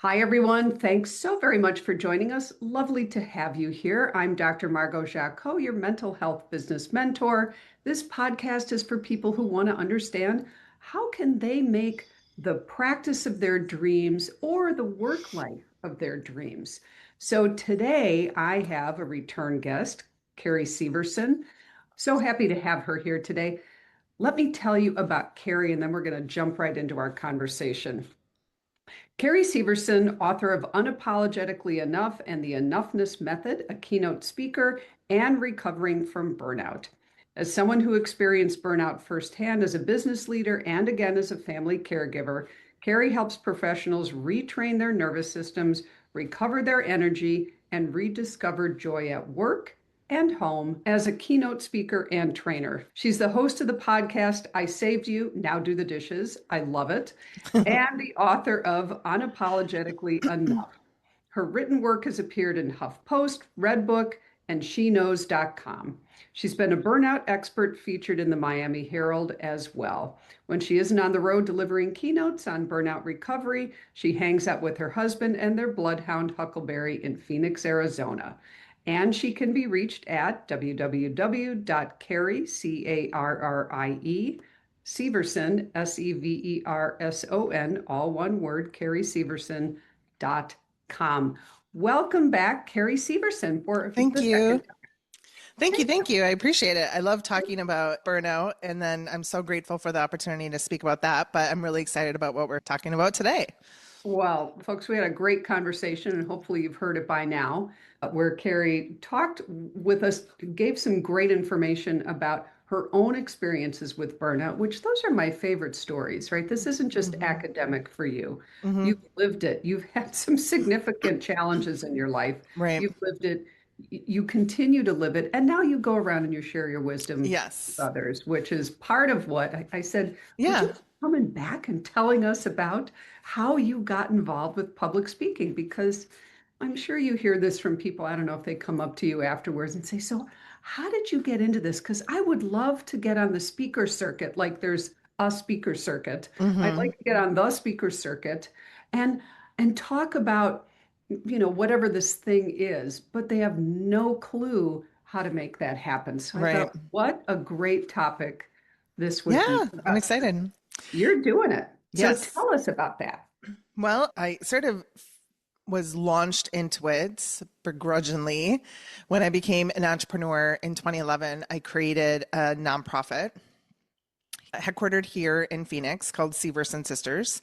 Hi, everyone. Thanks so very much for joining us. Lovely to have you here. I'm Dr. Margot Jacot, your mental health business mentor. This podcast is for people who want to understand how can they make the practice of their dreams or the work life of their dreams. So today I have a return guest, Carrie Severson. So happy to have her here today. Let me tell you about Carrie, and then we're going to jump right into our conversation. Carrie Severson, author of Unapologetically Enough and the Enoughness Method, a keynote speaker, and recovering from burnout. As someone who experienced burnout firsthand as a business leader and again as a family caregiver, Carrie helps professionals retrain their nervous systems, recover their energy, and rediscover joy at work and home as a keynote speaker and trainer. She's the host of the podcast, I Saved You, Now Do the Dishes. I love it. And the author of Unapologetically Enough. Her written work has appeared in HuffPost, Redbook, and SheKnows.com. She's been a burnout expert featured in the Miami Herald as well. When she isn't on the road delivering keynotes on burnout recovery, she hangs out with her husband and their bloodhound Huckleberry in Phoenix, Arizona. And she can be reached at www.carrie, C-A-R-R-I-E, Severson, Severson, all one word, carrieseverson.com. Welcome back, Carrie Severson, for Thank the you. second time. Thank you. I appreciate it. I love talking about burnout, and then I'm so grateful for the opportunity to speak about that, but I'm really excited about what we're talking about today. Well, folks, we had a great conversation, and hopefully you've heard it by now, where Carrie talked with us, gave some great information about her own experiences with burnout, which those are my favorite stories, right? This isn't just academic for you. You've lived it. You've had some significant challenges in your life. Right. You've lived it. You continue to live it. And now you go around and you share your wisdom with Yes. others, which is part of what I said. Would you Yeah. coming back and telling us about how you got involved with public speaking? Because I'm sure you hear this from people. I don't know if they come up to you afterwards and say, so how did you get into this? Because I would love to get on the speaker circuit, like there's a speaker circuit. I'd hmm like to get on the speaker circuit and talk about, whatever this thing is, but they have no clue how to make that happen. So I Right. thought, what a great topic this would be Yeah, for I'm us. excited. You're doing it. So Yes. tell us about that. Well, I sort of was launched into it begrudgingly when I became an entrepreneur in 2011. I created a nonprofit headquartered here in Phoenix called Severson Sisters.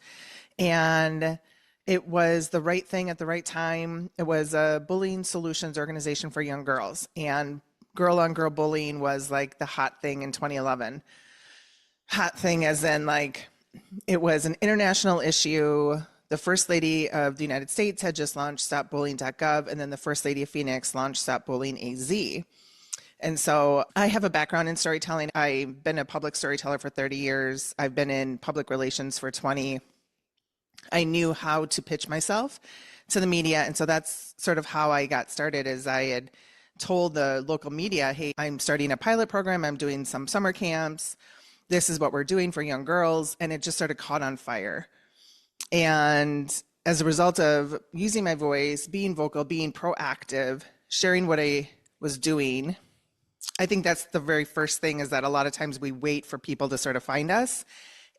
And it was the right thing at the right time. It was a bullying solutions organization for young girls. And girl on girl bullying was like the hot thing in 2011. Hot thing as in like it was an international issue. The First Lady of the United States had just launched stopbullying.gov, and then the First Lady of Phoenix launched Stop Bullying AZ. And so I have a background in storytelling. I've been a public storyteller for 30 years. I've been in public relations for 20. I knew how to pitch myself to the media. And so that's sort of how I got started is I had told the local media, hey, I'm starting a pilot program. I'm doing some summer camps. This is what we're doing for young girls. And it just sort of caught on fire. And as a result of using my voice, being vocal, being proactive, sharing what I was doing, I think that's the very first thing is that a lot of times we wait for people to sort of find us.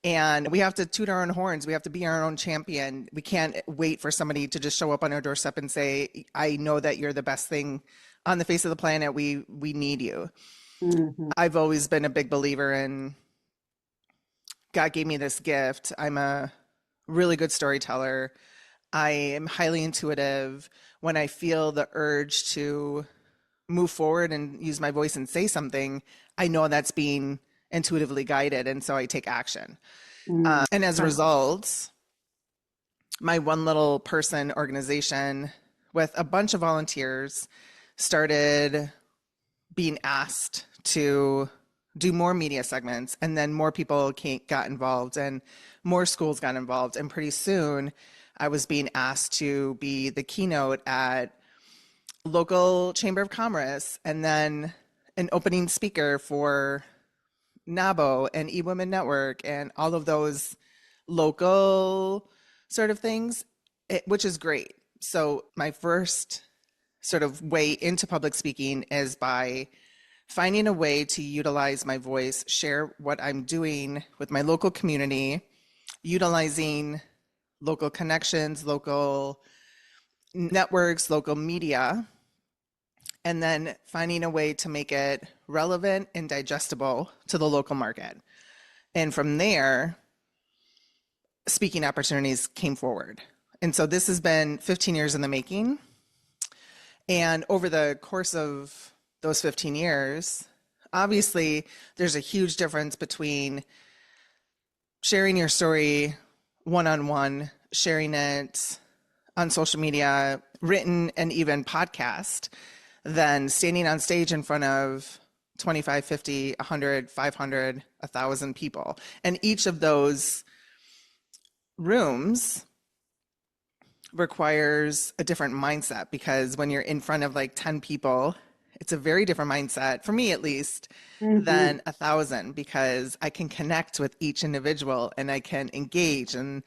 And we have to toot our own horns. We have to be our own champion. We can't wait for somebody to just show up on our doorstep and say, I know that you're the best thing on the face of the planet. We need you. Mhm. I've always been a big believer in God gave me this gift. I'm a really good storyteller. I am highly intuitive. When I feel the urge to move forward and use my voice and say something, I know that's being intuitively guided. And so I take action. Mm. And as a result, my one little person organization with a bunch of volunteers started being asked to do more media segments, and then more people got involved and more schools got involved. And pretty soon I was being asked to be the keynote at local chamber of commerce and then an opening speaker for NABO and eWomen Network and all of those local sort of things. which is great. So my first sort of way into public speaking is by finding a way to utilize my voice, share what I'm doing with my local community, utilizing local connections, local networks, local media, and then finding a way to make it relevant and digestible to the local market. And from there, speaking opportunities came forward. And so this has been 15 years in the making. And over the course of those 15 years, obviously, there's a huge difference between sharing your story one-on-one, sharing it on social media, written, and even podcast, than standing on stage in front of 25, 50, 100, 500, 1,000 people. And each of those rooms requires a different mindset, because when you're in front of like 10 people, it's a very different mindset, for me at least, than 1,000, because I can connect with each individual and I can engage and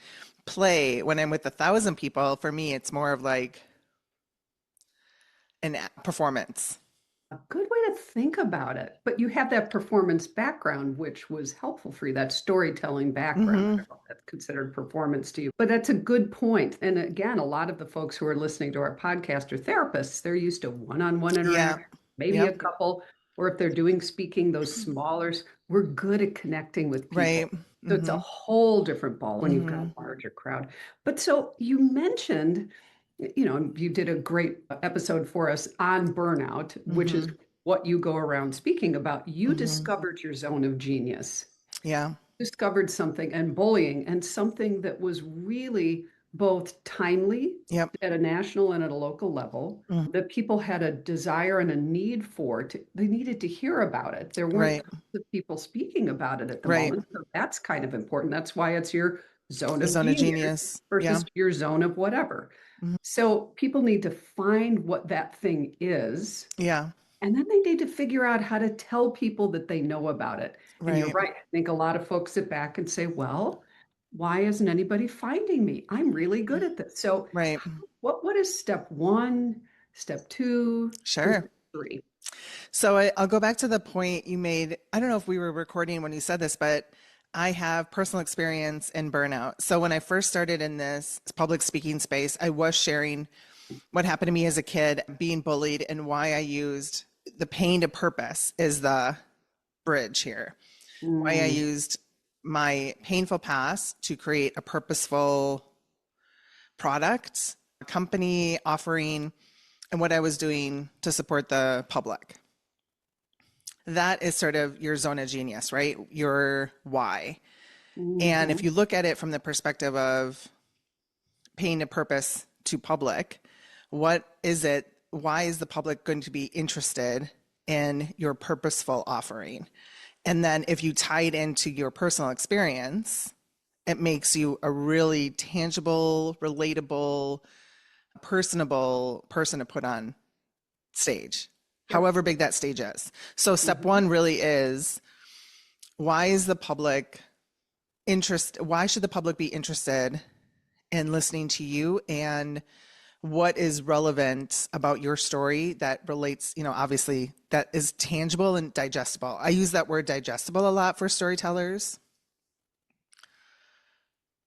play. When I'm with 1,000 people, for me, it's more of like an performance. A good way to think about it. But you have that performance background, which was helpful for you, that storytelling background. I Mm-hmm. don't know if that's considered performance to you, but that's a good point. And again, a lot of the folks who are listening to our podcast are therapists. They're used to one-on-one Yeah. interaction, maybe a Yep. couple, or if they're doing speaking, those smaller, we're good at connecting with Right. people. So it's a Mm-hmm. whole different ball when you've got Mm-hmm. a larger crowd. But so you mentioned, you did a great episode for us on burnout, which is Mm-hmm. what you go around speaking about. You Mm-hmm. discovered your zone of genius, Yeah. discovered something, and bullying, and something that was really both timely Yep. at a national and at a local level, Mm. that people had a desire and a need for. They needed to hear about it. There weren't Right. tons of people speaking about it at the Right. moment. So that's kind of important. That's why it's your zone of Zone of genius genius. Yeah. versus your zone of whatever. Mhm. So people need to find what that thing is, Yeah. and then they need to figure out how to tell people that they know about it. And you're Right. right. I think a lot of folks sit back and say, well, why isn't anybody finding me? I'm really good at this. So Right. what is step one, step two, and Sure. step three? So I'll go back to the point you made. I don't know if we were recording when you said this, but I have personal experience in burnout. So when I first started in this public speaking space, I was sharing what happened to me as a kid, being bullied, and why I used the pain to purpose is the bridge here. Why I Mm, used my painful past to create a purposeful product, a company offering, and what I was doing to support the public. That is sort of your zone of genius, right? Your why. And if mhm. you look at it from the perspective of paying a purpose to public, what is it? Why is the public going to be interested in your purposeful offering? And then if you tie it into your personal experience, it makes you a really tangible, relatable, personable person to put on stage, Yep. however big that stage is. So step Mhm. one really is, why is the public why should the public be interested in listening to you, and what is relevant about your story that relates, obviously that is tangible and digestible. I use that word digestible a lot for storytellers,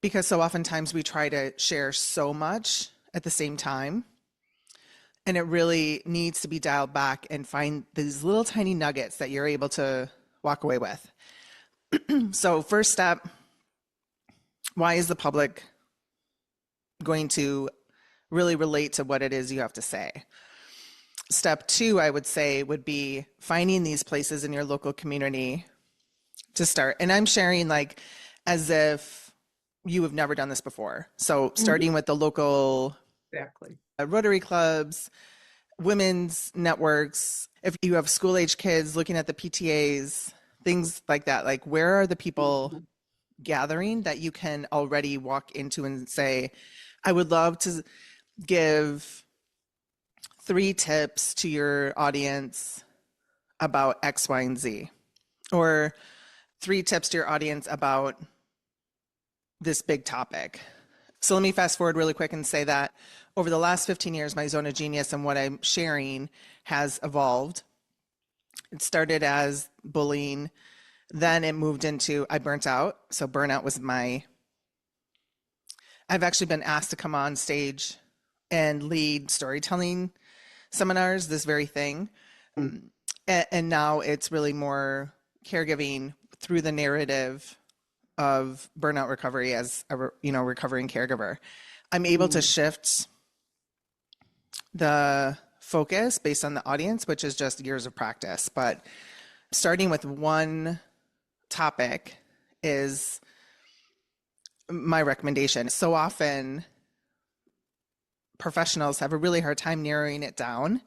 because so oftentimes we try to share so much at the same time, and it really needs to be dialed back and find these little tiny nuggets that you're able to walk away with. So first step, why is the public going to really relate to what it is you have to say? Step two, I would say, would be finding these places in your local community to start. And I'm sharing like as if you have never done this before. So Mhm. starting with the local Exactly. Rotary clubs, women's networks, if you have school age kids, looking at the PTAs, things like that. Like, where are the people Mhm. gathering that you can already walk into and say, I would love to give 3 tips to your audience about X, Y, and Z, or 3 tips to your audience about this big topic. So let me fast forward really quick and say that over the last 15 years, my zone of genius and what I'm sharing has evolved. It started as bullying, then it moved into I burnt out. So burnout was I've actually been asked to come on stage and lead storytelling seminars, this very thing. And now it's really more caregiving through the narrative of burnout recovery as a recovering caregiver. I'm able to Mm. shift the focus based on the audience, which is just years of practice. But starting with one topic is my recommendation. So often professionals have a really hard time narrowing it down.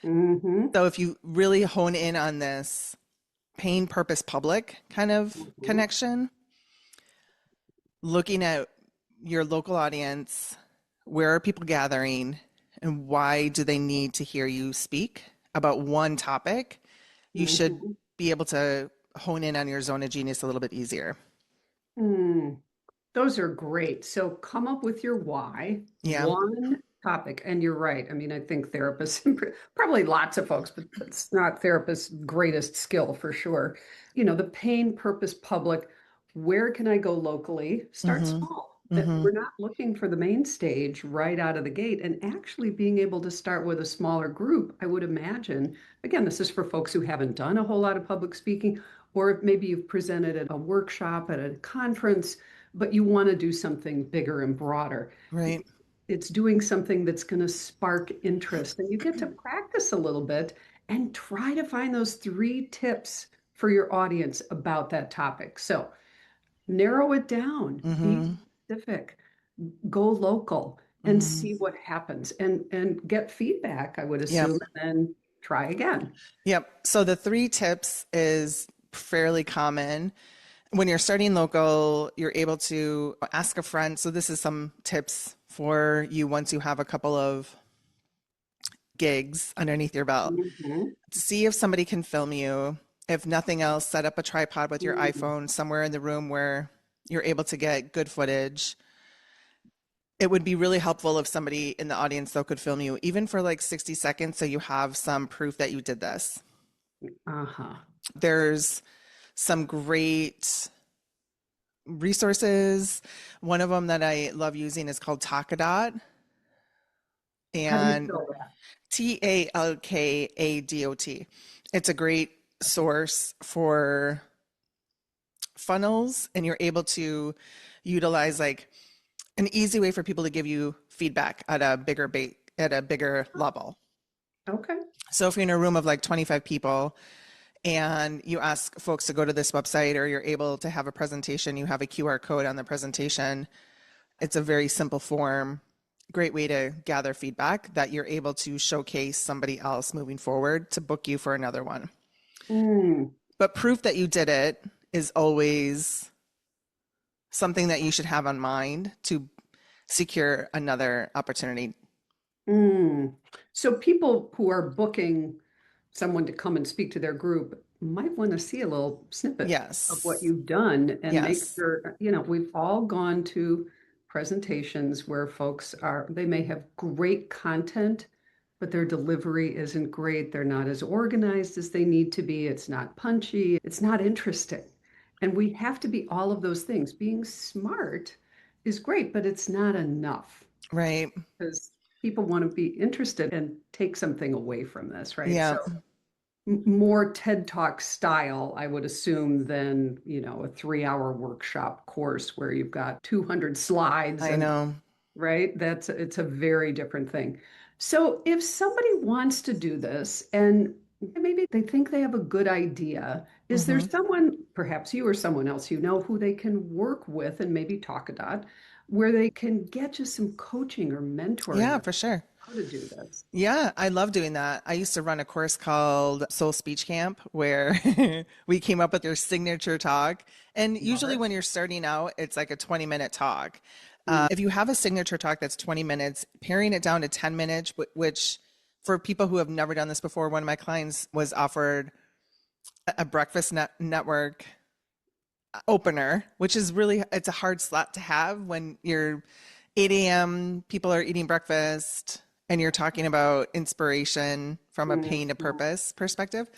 Mm-hmm. So if you really hone in on this pain, purpose, public kind of Mm-hmm. connection, looking at your local audience, where are people gathering, and why do they need to hear you speak about one topic, you should Mm-hmm. be able to hone in on your zone of genius a little bit easier. Mm. Those are great. So come up with your why, Yeah. one topic. And you're right. I mean, I think therapists, probably lots of folks, but it's not therapists' greatest skill for sure. The pain, purpose, public, where can I go locally? Start Mm-hmm. small. Mm-hmm. We're not looking for the main stage right out of the gate. And actually being able to start with a smaller group, I would imagine. Again, this is for folks who haven't done a whole lot of public speaking, or maybe you've presented at a workshop at a conference, but you want to do something bigger and broader. Right. It's doing something that's going to spark interest, and you get to practice a little bit and try to find those 3 tips for your audience about that topic. So narrow it down, be Mm-hmm. specific, go local, and Mm-hmm. see what happens, and get feedback, I would Yep. assume, and then try again. Yep. So the 3 tips is fairly common. When you're starting local, you're able to ask a friend. So this is some tips for you once you have a couple of gigs underneath your belt. Mhm. See if somebody can film you. If nothing else, set up a tripod with your Mm. iPhone somewhere in the room where you're able to get good footage. It would be really helpful if somebody in the audience though could film you, even for like 60 seconds, so you have some proof that you did this. Uh-huh. There's some great resources. One of them that I love using is called Talkadot, How do you and spell that? Talkadot. It's a great source for funnels, and you're able to utilize like an easy way for people to give you feedback at a bigger level. Okay. So if you're in a room of like 25 people and you ask folks to go to this website, or you're able to have a presentation, you have a QR code on the presentation. It's a very simple form, great way to gather feedback that you're able to showcase somebody else moving forward to book you for another one. Mm. But proof that you did it is always something that you should have on mind to secure another opportunity. Mm. So people who are booking someone to come and speak to their group might want to see a little snippet of what Yes. you've done and make Yes. sure, we've all gone to presentations where they may have great content, but their delivery isn't great. They're not as organized as they need to be. It's not punchy. It's not interesting. And we have to be all of those things. Being smart is great, but it's not enough Right. because people want to be interested and take something away from this, right? Yeah. So more TED Talk style, I would assume, than, a 3-hour workshop course where you've got 200 slides I and know. right. It's a very different thing. So if somebody wants to do this and maybe they think they have a good idea, is there Hmm. someone, perhaps you or someone else who they can work with and maybe talk about, where they can get just some coaching or mentoring Yeah, on for sure. how to do this? Yeah, I love doing that. I used to run a course called Soul Speech Camp where we came up with your signature talk. And Love usually it. when you're starting out, it's like a 20-minute talk. Mm. If you have a signature talk that's 20 minutes, paring it down to 10 minutes, which for people who have never done this before, one of my clients was offered a breakfast network opener, which is really, it's a hard slot to have when you're 8 a.m., people are eating breakfast, and you're talking about inspiration from a pain to Mhm, purpose perspective.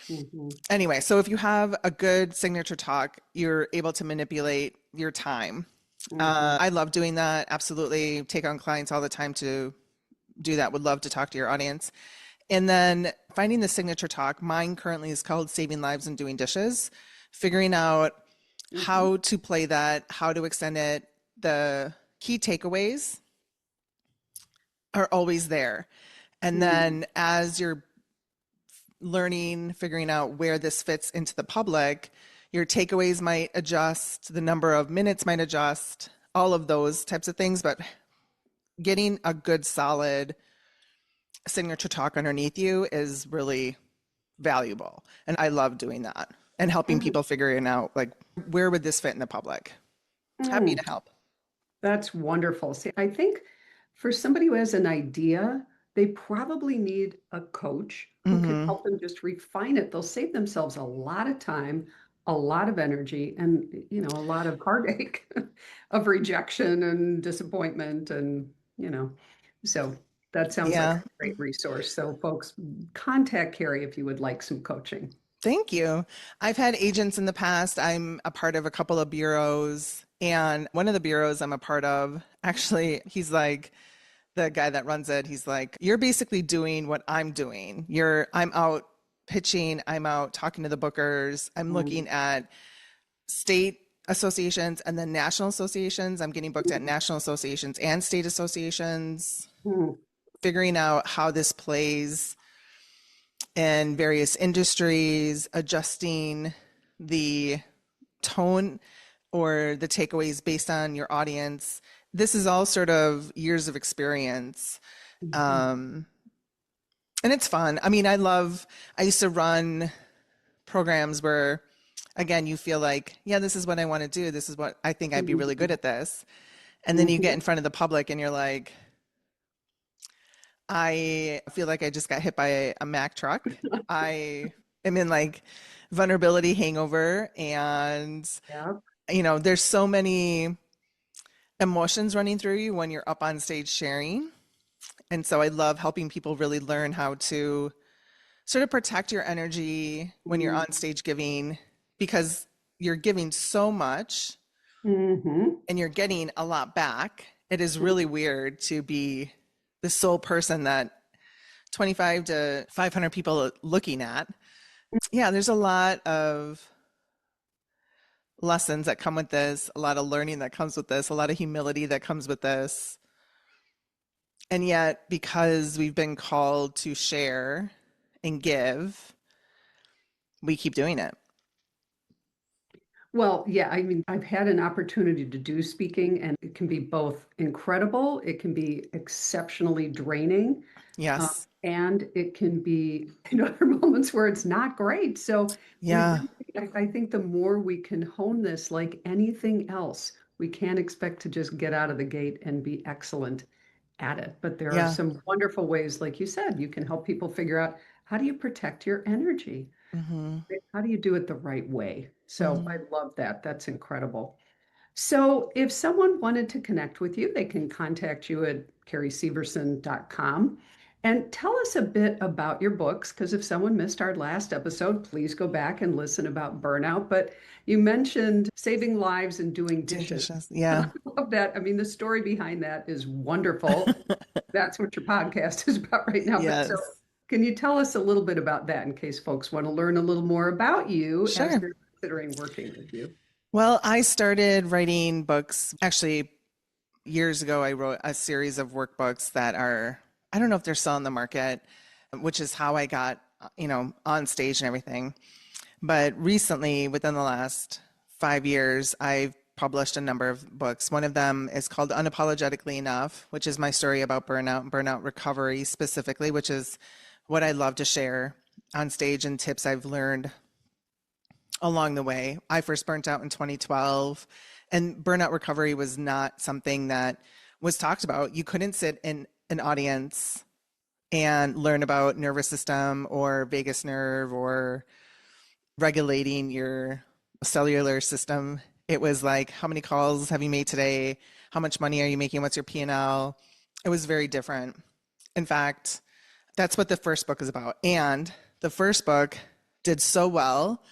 mhm, Anyway, so if you have a good signature talk, you're able to manipulate your time. mhm, I love doing that. Absolutely. Take on clients all the time to do that. Would love to talk to your audience. And then finding the signature talk. Mine currently is called Saving Lives and Doing Dishes. Figuring out mhm, how to play that, how to extend it. The key takeaways are always there. And mhm, then as you're learning, figuring out where this fits into the public, your takeaways might adjust, the number of minutes might adjust, all of those types of things. But getting a good, solid signature talk underneath you is really valuable. And I love doing that and helping mhm, people figuring out like where would this fit in the public. Happy mhm. to help. That's wonderful. See, I think for somebody who has an idea, they probably need a coach who can Mm-hmm. help them just refine it. They'll save themselves a lot of time, a lot of energy, and a lot of heartache of rejection and disappointment and. So that sounds like Yeah. a great resource. So folks, contact Carrie if you would like some coaching. Thank you. I've had agents in the past. I'm a part of a couple of bureaus, and one of the bureaus I'm a part of, actually, he's like the guy that runs it. He's like, "You're basically doing what I'm doing. I'm out pitching, I'm out talking to the bookers, I'm looking at state associations and then national associations. I'm getting booked at national associations and state associations, Mhm. figuring out how this plays in various industries, adjusting the tone or the takeaways based on your audience. This is all sort of years of experience. Mhm. Um, and it's fun. I used to run programs where, again, you feel like, yeah, this is what I want to do. This is what I think I'd be really good Mhm. at this. And then you get Mhm. in front of the public and you're like, I feel like I just got hit by a Mack truck. I am in like vulnerability hangover, and Yeah. there's so many emotions running through you when you're up on stage sharing. And so I love helping people really learn how to sort of protect your energy when you're on stage giving, because you're giving so much Mhm. and you're getting a lot back. It is really weird to be the sole person that 25 to 500 people are looking at. Yeah, there's a lot of lessons that come with this, a lot of learning that comes with this, a lot of humility that comes with this. And yet, because we've been called to share and give, we keep doing it. Well, yeah, I mean, I've had an opportunity to do speaking, and it can be both incredible, it can be exceptionally draining, Yes. and it can be other moments where it's not great. So we Yeah. really, I think the more we can hone this, like anything else, we can't expect to just get out of the gate and be excellent at it. But there are Yeah. some wonderful ways, like you said, you can help people figure out how do you protect your energy? Mm-hmm. How do you do it the right way? So I Mm-hmm. love that. That's incredible. So if someone wanted to connect with you, they can contact you at carrieseverson.com and tell us a bit about your books. Because if someone missed our last episode, please go back and listen about burnout. But you mentioned saving lives and doing Doing dishes. dishes. And Yeah. I love that. I mean, the story behind that is wonderful. That's what your podcast is about right now. But so Yes. can you tell us a little bit about that in case folks want to learn a little more about you as Sure. they're considering working with you? Well, I started writing books actually years ago. I wrote a series of workbooks that are, I don't know if they're still on the market, which is how I got, on stage and everything. But recently, within the last 5 years, I've published a number of books. One of them is called Unapologetically Enough, which is my story about burnout and burnout recovery specifically, which is what I love to share on stage and tips I've learned along the way. I first burnt out in 2012, and burnout recovery was not something that was talked about. You couldn't sit in an audience and learn about nervous system or vagus nerve or regulating your cellular system It was like, how many calls have you made today? How much money are you making? What's your P&L? It was very different. In fact, that's what the first book is about. And the first book did so well,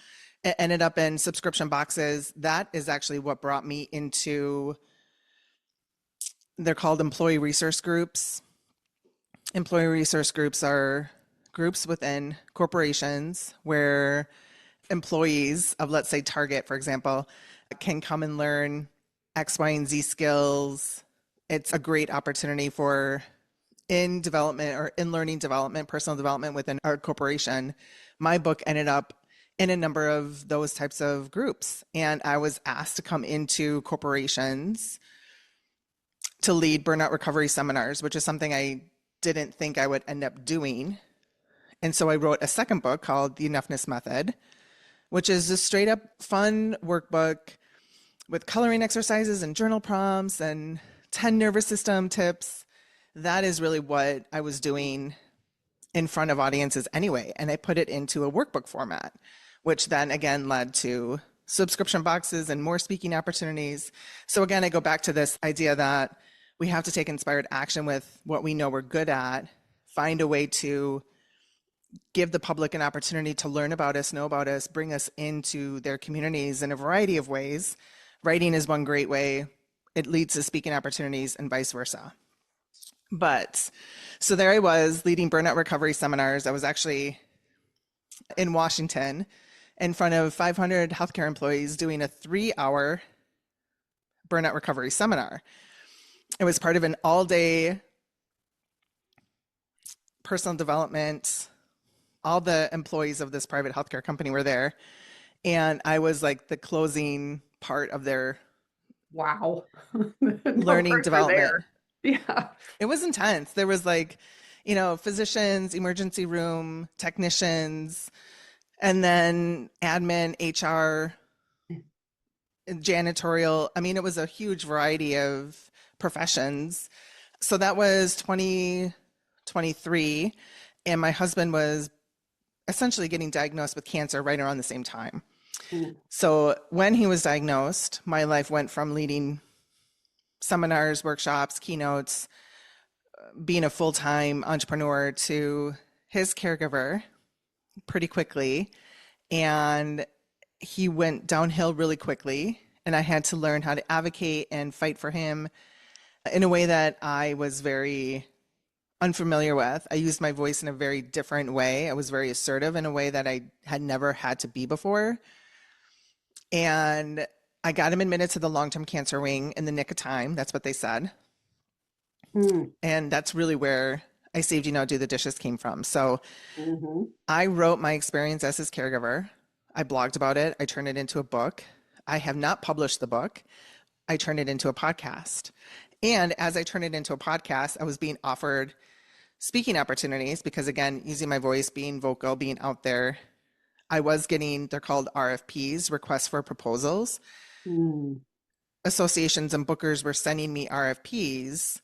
it ended up in subscription boxes. That is actually what brought me into, they're called employee resource groups. Employee resource groups are groups within corporations where employees of, let's say, Target, for example, can come and learn X, Y, and Z skills. It's a great opportunity for in development or in learning development, personal development within our corporation. My book ended up in a number of those types of groups. And I was asked to come into corporations to lead burnout recovery seminars, which is something I didn't think I would end up doing. And so I wrote a second book called The Enoughness Method, which is a straight up fun workbook with coloring exercises and journal prompts and 10 nervous system tips. That is really what I was doing in front of audiences anyway. And I put it into a workbook format, which then again led to subscription boxes and more speaking opportunities. So again, I go back to this idea that we have to take inspired action with what we know we're good at, find a way to give the public an opportunity to learn about us, know about us, bring us into their communities in a variety of ways. Writing is one great way. It leads to speaking opportunities and vice versa. But so there I was leading burnout recovery seminars. I was actually in Washington in front of 500 healthcare employees doing a 3-hour burnout recovery seminar. It was part of an all-day personal development. All the employees of this private healthcare company were there. And I was like the closing part of their Wow. No learning pressure development. there. Yeah. It was intense. There was like, physicians, emergency room, technicians, and then admin, HR, janitorial. I mean, it was a huge variety of professions. So that was 2023. And my husband was essentially getting diagnosed with cancer right around the same time. Mm. So when he was diagnosed, my life went from leading seminars, workshops, keynotes, being a full-time entrepreneur to his caregiver pretty quickly. And he went downhill really quickly. And I had to learn how to advocate and fight for him in a way that I was very unfamiliar with. I used my voice in a very different way. I was very assertive in a way that I had never had to be before. And I got him admitted to the long-term cancer wing in the nick of time. That's what they said. Mm. And that's really where I Saved You Now Do the Dishes came from. So Mm-hmm. I wrote my experience as his caregiver. I blogged about it. I turned it into a book. I have not published the book. I turned it into a podcast. And as I turned it into a podcast, I was being offered speaking opportunities because, again, using my voice, being vocal, being out there, I was getting, they're called RFPs, requests for proposals. Mm. Associations and bookers were sending me RFPs.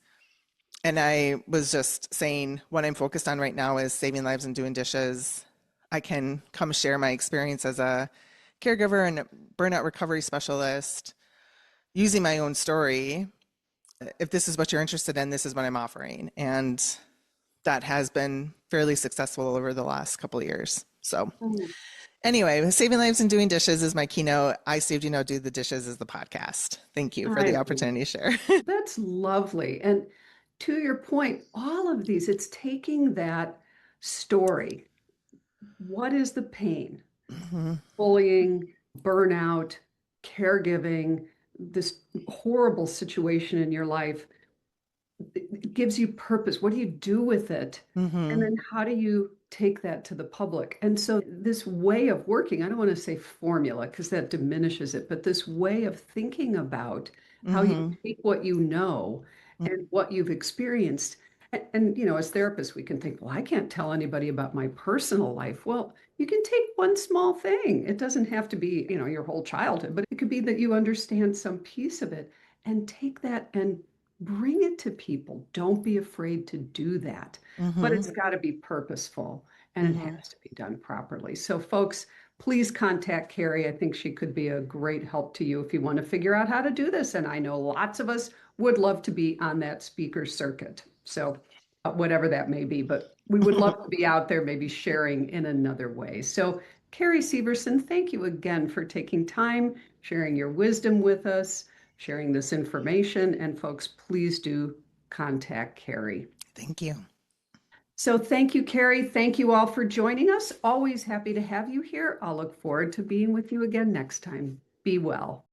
And I was just saying, what I'm focused on right now is saving lives and doing dishes. I can come share my experience as a caregiver and a burnout recovery specialist using my own story. If this is what you're interested in, this is what I'm offering. And that has been fairly successful over the last couple of years. So Mm. anyway, Saving Lives and Doing Dishes is my keynote. I Saved You Now Do the Dishes is the podcast. Thank you for the I opportunity to share. That's lovely. And to your point, all of these, it's taking that story. What is the pain? Mhm, Bullying, burnout, caregiving, this horrible situation in your life. It gives you purpose. What do you do with it? And mhm, then how do you take that to the public? And so this way of working, I don't want to say formula because that diminishes it, but this way of thinking about how you mhm, take what you know and what you've experienced. As therapists, we can think, well, I can't tell anybody about my personal life. Well, you can take one small thing. It doesn't have to be, your whole childhood, but it could be that you understand some piece of it and take that and bring it to people. Don't be afraid to do that. But mhm, it's got to be purposeful and it mhm, has to be done properly. So, folks, please contact Carrie. I think she could be a great help to you if you want to figure out how to do this. And I know lots of us would love to be on that speaker circuit. So, whatever that may be, but we would love to be out there maybe sharing in another way. So, Carrie Severson, thank you again for taking time, sharing your wisdom with us, sharing this information. And folks, please do contact Carrie. Thank you. So thank you, Carrie. Thank you all for joining us. Always happy to have you here. I'll look forward to being with you again next time. Be well.